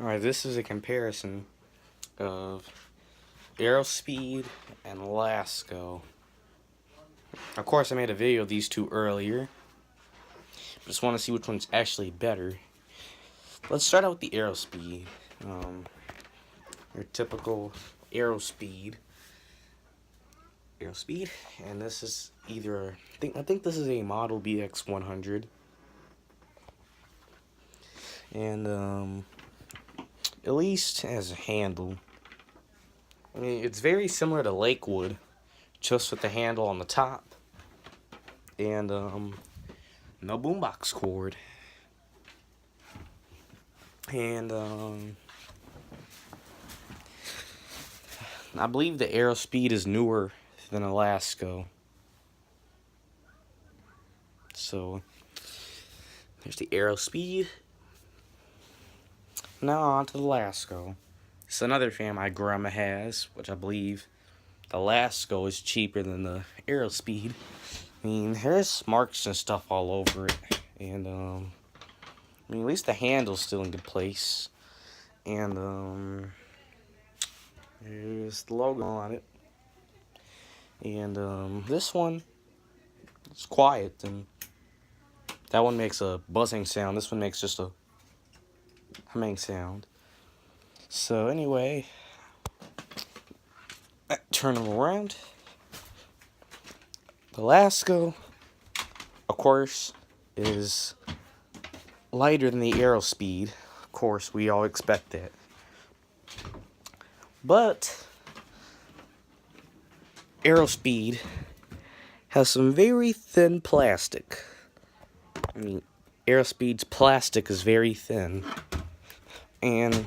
Alright, this is a comparison of Aerospeed and Lasko. Of course, I made a video of these two earlier. Just want to see which one's actually better. Let's start out with the Aerospeed. Your typical Aerospeed. And this is either I think this is a Model BX100. And at least has a handle. I mean, it's very similar to Lakewood, just with the handle on the top. And no boombox cord. And I believe the Aerospeed is newer than a Lasko. So there's the Aerospeed. Now on to the Lasko. It's another fan my grandma has, which I believe the Lasko is cheaper than the Aerospeed. I mean, there's marks and stuff all over it. And I mean, at least the handle's still in good place. And there's the logo on it. And this one, it's quiet, and that one makes a buzzing sound. This one makes just a humming sound. So anyway, turn them around. The Lasko, of course, is lighter than the Aerospeed. Of course, we all expect that. But Aerospeed has some very thin plastic. I mean, Aerospeed's plastic is very thin. And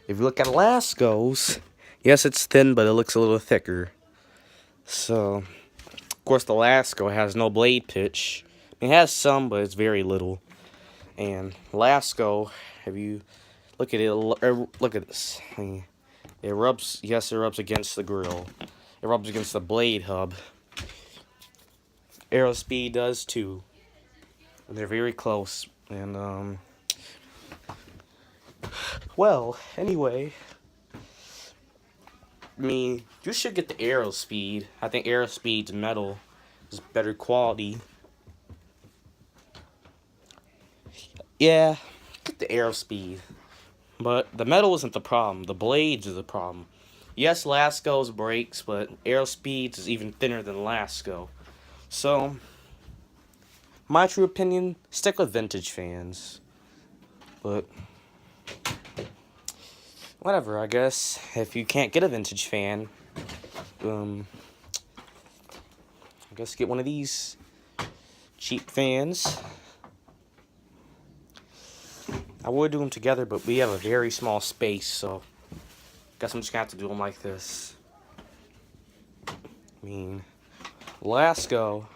if you look at Lasko's, yes, it's thin, but it looks a little thicker. So, of course, the Lasko has no blade pitch. It has some, but it's very little. And Lasko, if you look at it, look at this. I mean, it rubs, yes, it rubs against the grill. It rubs against the blade hub. Aerospeed does too. They're very close. And, well, anyway, I mean, you should get the Aerospeed. I think Aerospeed's metal is better quality. Yeah, get the Aerospeed. But the metal isn't the problem. The blades are the problem. Yes, Lasko's breaks, but Aerospeed's is even thinner than Lasko. So, my true opinion, stick with vintage fans. But whatever, I guess. If you can't get a vintage fan, I guess get one of these cheap fans. I would do them together, but we have a very small space, so I guess I'm just gonna have to do them like this. I mean, Lasko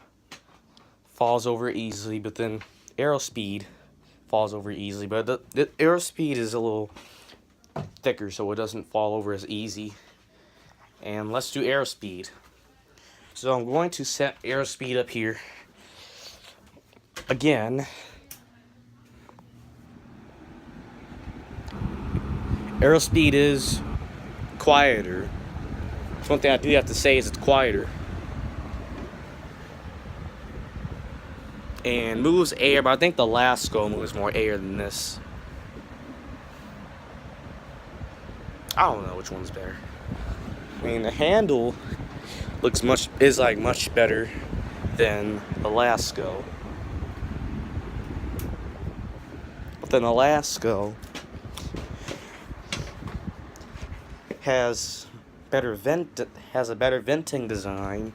falls over easily, but then Aerospeed falls over easily. But the Aerospeed is a little thicker, so it doesn't fall over as easy. And let's do Aerospeed. So I'm going to set Aerospeed up here again. Aerospeed is quieter. That's one thing I do have to say is it's quieter. And moves air, but I think the Lasko moves more air than this. I don't know which one's better. I mean, the handle is much better than the Lasko. But then the Lasko has a better venting design.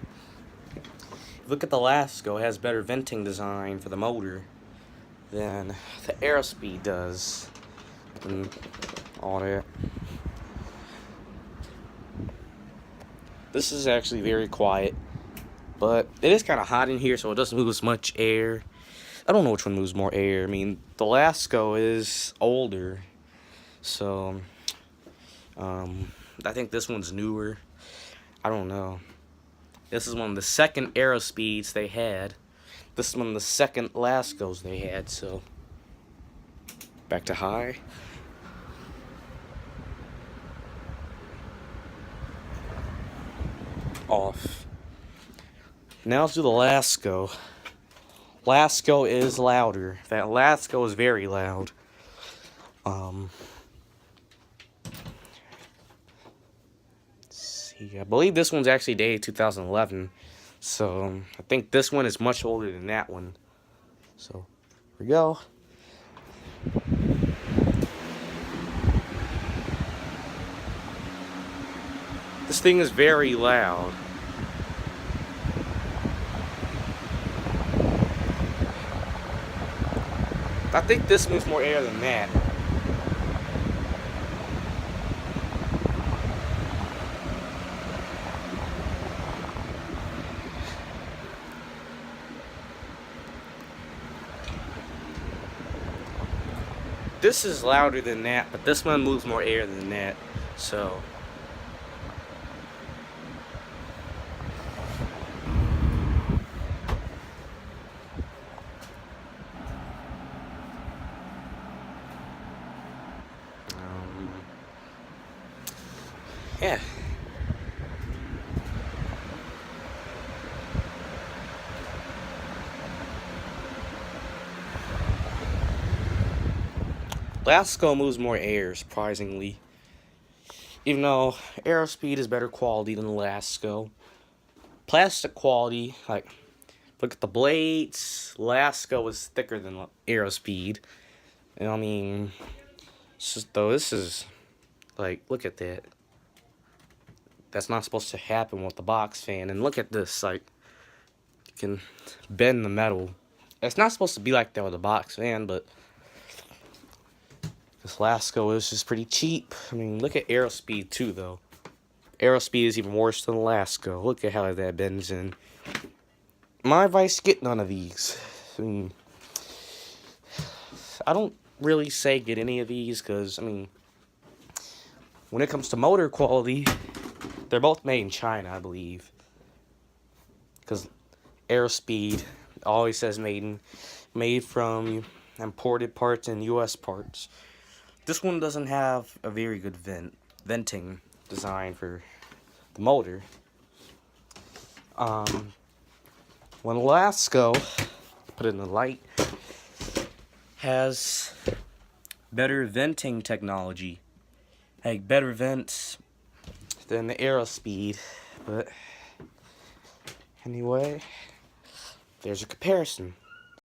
Look at the Lasko, it has better venting design for the motor than the Aerospeed does. And all that. This is actually very quiet, but it is kind of hot in here, so it doesn't move as much air. I don't know which one moves more air. I mean, the Lasko is older, so I think this one's newer. I don't know. This is one of the second Aerospeeds they had. This is one of the second Laskos they had, so Back to high. Off. Now let's do the Lasko. Lasko is louder. That Lasko is very loud. Let's see. I believe this one's actually dated 2011. So I think this one is much older than that one. So here we go. This thing is very loud. I think this moves more air than that. This is louder than that, but this one moves more air than that. So yeah. Lasko moves more air, surprisingly. Even though Aerospeed is better quality than Lasko. Plastic quality, like, look at the blades. Lasko is thicker than Aerospeed. And I mean, this is, like, look at that. That's not supposed to happen with the box fan. And look at this, like, you can bend the metal. It's not supposed to be like that with a box fan, but this Lasko is just pretty cheap. I mean, look at Aerospeed too, though. Aerospeed is even worse than Lasko. Look at how that bends in. My advice, get none of these. I mean, I don't really say get any of these, because, I mean, when it comes to motor quality, they're both made in China, I believe. Because Aerospeed always says made from imported parts and U.S. parts. This one doesn't have a very good venting design for the motor. When Lasko, put it in the light, has better venting technology, like better vents than the Aerospeed. But anyway, there's a comparison.